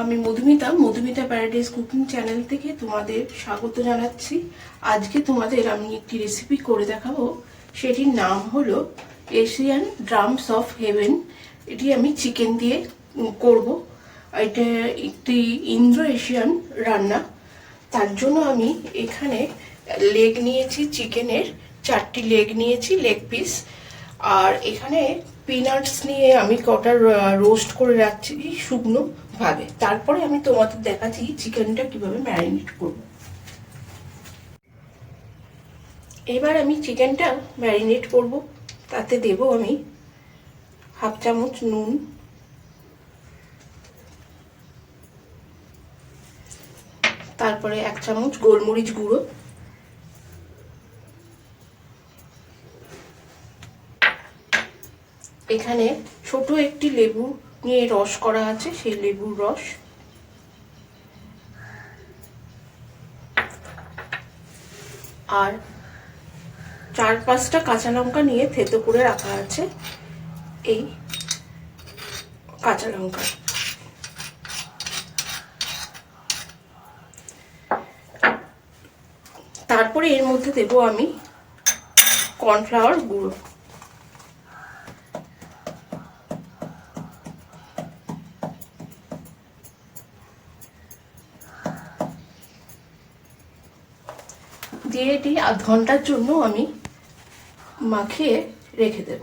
আমি Madhumita Madhumita paradise cooking channel থেকে তোমাদের স্বাগত জানাচ্ছি। আজকে তোমাদের আমি একটি রেসিপি করে দেখাবো, সেটির নাম হলো এশিয়ান ড্রামস অফ হেভেন। এটি আমি চিকেন দিয়ে করব। এটা একটি ইন্দো এশিয়ান রান্না। তার জন্য আমি এখানে লেগ নিয়েছি, চিকেনের 4টি লেগ নিয়েছি, লেগ পিস। আর এখানে পিনাটস নিয়ে আমি কটা রোস্ট করে রাখছি শুকনো ভাবে। তারপরে আমি তোমাদের দেখাচ্ছি চিকেনটা কিভাবে ম্যারিনেট করব। এবার আমি চিকেনটা ম্যারিনেট করব। তাতে দেব আমি হাফ চামচ নুন, তারপরে 1 চামচ গোলমরিচ গুঁড়ো, এখানে ছোট একটি লেবু নিয়ে রস করা আছে, সেই লেবুর রস, আর 4-5টা কাঁচা লঙ্কা নিয়ে থেতো করে রাখা আছে, এই কাঁচা লঙ্কা। তারপরে এর মধ্যে দেব আমি কর্নফ্লাওয়ার গুঁড়ো। দিয়ে এটি আধ ঘন্টার জন্য আমি মাখিয়ে রেখে দেব।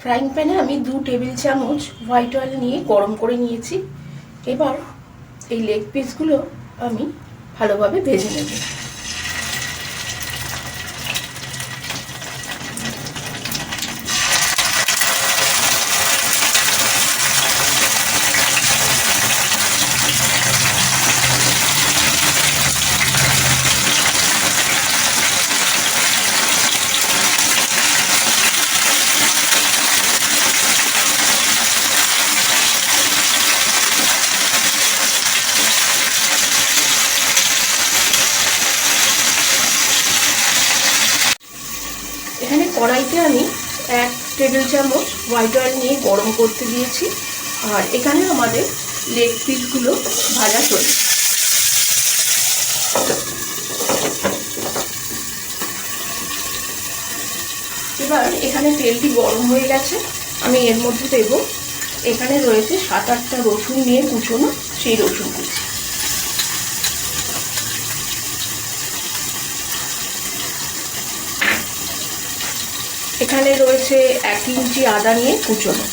ফ্রাইং প্যানে আমি 2 টেবিল চামচ হোয়াইট অয়েল নিয়ে গরম করে নিয়েছি। এবার এই লেগ পিসগুলো আমি ভালোভাবে ভেজে নেব। এখানে কড়াইতে আমি 1 টেবিল চামচ হোয়াইট অয়েল নিয়ে গরম করতে দিয়েছি। আর এখানে আমাদের লেগ পিসগুলো ভাজা চলছে। এবার এখানে তেলটি গরম হয়ে গেছে, আমি এর মধ্যে দেব, এখানে রয়েছে 7-8টা রসুন নিয়ে কুচোনো, সেই রসুন কুচি। এখানে রয়েছে 1 ইঞ্চি আদা নিয়ে কুচোনো।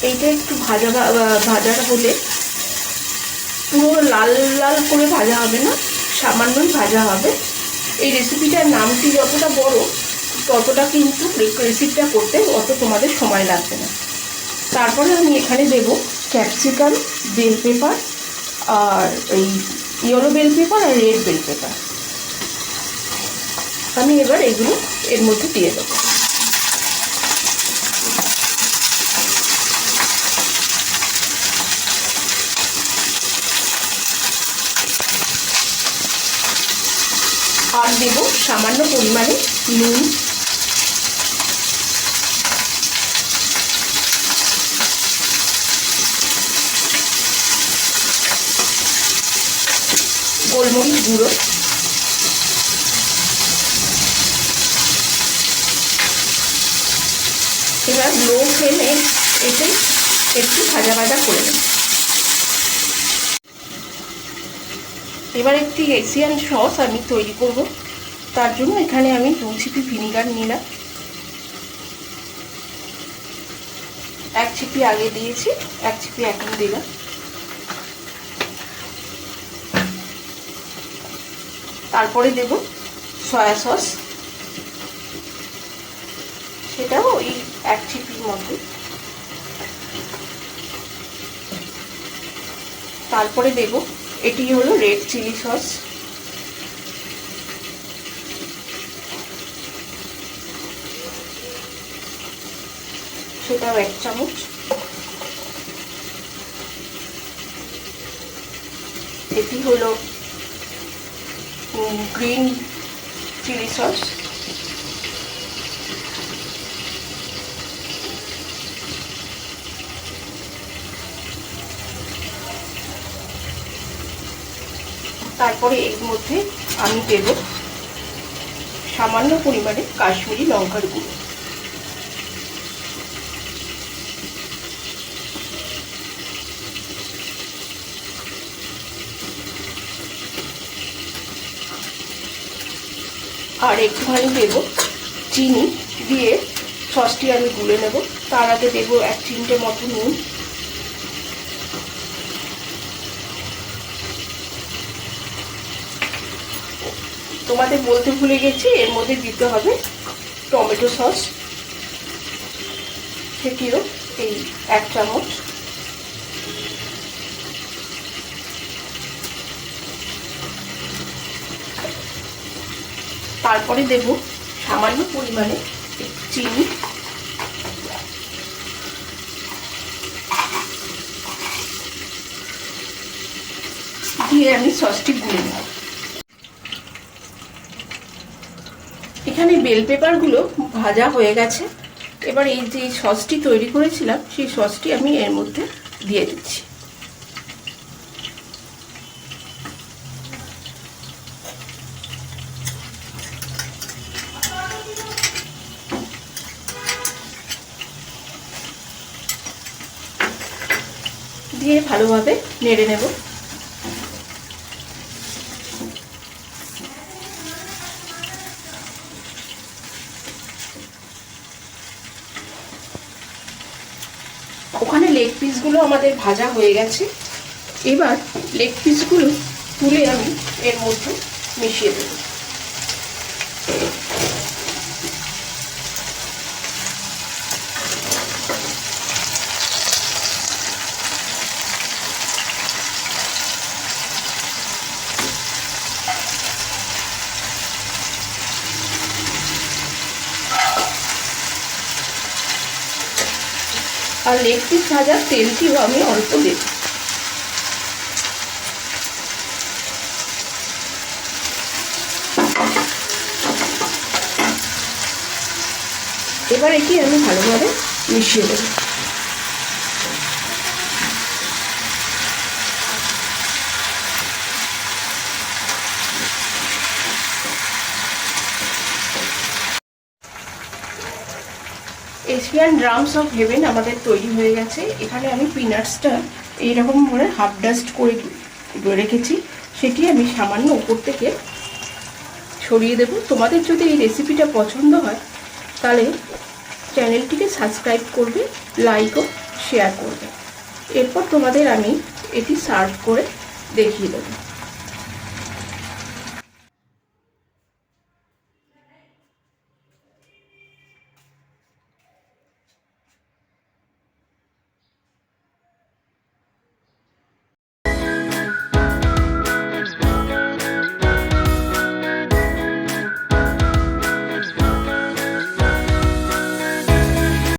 এইটা একটু ভাজা হলে, পুরো লাল লাল করে ভাজা হবে না, সামান্যই ভাজা হবে। এই রেসিপিটার নামটি যতটা বড়, ততটা কিন্তু রেসিপিটা করতে অত তোমাদের সময় লাগবে না। তারপরে আমি এখানে দেব ক্যাপসিকাম, বেল পেপার, আর এই ইয়েলো বেল পেপার আর রেড বেল পেপার। আমি এবার এগুলো এর মধ্যে দিয়ে দেবো। আর দেব সামান্য পরিমাণে নুন, গোলমরিচ গুঁড়ো, এবার লো ফ্লেমে এতে একটু ভাজা ভাজা করে নেব। এবার একটি এশিয়ান সস আমি তৈরি করব। তার জন্য এখানে আমি 2 ছিপি ভিনিগার নিলাম। 1 ছিপি আগে দিয়েছি, 1 ছিপি এখন দিলাম। তারপরে দেব সয়া সস, সেটাও ওই 1 ছিপির মতো। তারপরে দেব, এটি হলো রেড চিলি সস, সেটাও 1 চামচ। এটি হলো গ্রিন চিলি সস, তারপরে এর মধ্যে আমি দেব সামান্য পরিমাণে কাশ্মীরি লঙ্কার গুঁড়ো। আর একটুখানি দেব চিনি, দিয়ে সসটি আমি গুলে নেব। তার আগে দেব 1 চিমটে মতো নুন, তোমাদের বলতে ভুলে গেছি এর মধ্যে দিতে হবে টমেটো সস, সেটিও এই 1 চামচ। তারপরে দেব সামান্য পরিমাণে চিনি, দিয়ে আমি সসটি গুলে নেব। এখানে বেল পেপারগুলো ভাজা হয়ে গেছে। এবার এই যে সসটি তৈরি করেছিলাম সেই সসটি আমি এর মধ্যে দিয়ে দিচ্ছি। দিয়ে ভালোভাবে নেড়ে নেব। ওখানে লেগ পিসগুলো আমাদের ভাজা হয়ে গেছে। এবার লেগ পিসগুলো তুলে আমি এর মধ্যে মিশিয়ে দেব। আর লেগ পিস ভাজার তেলটিও আমি অল্প দেব। এবার এটি আমি ভালোভাবে মিশিয়ে দেব। এশিয়ান ড্রামস অফ হেভেন আমাদের তৈরি হয়ে গেছে। এখানে আমি পিনাটসটা এইরকম করে হাফ ডাস্ট করে রেখেছি, সেটি আমি সামান্য উপর থেকে ছড়িয়ে দেব। তোমাদের যদি এই রেসিপিটা পছন্দ হয় তাহলে চ্যানেলটিকে সাবস্ক্রাইব করবে, লাইক ও শেয়ার করবে। এরপর তোমাদের আমি এটি সার্ভ করে দেখিয়ে দেবো।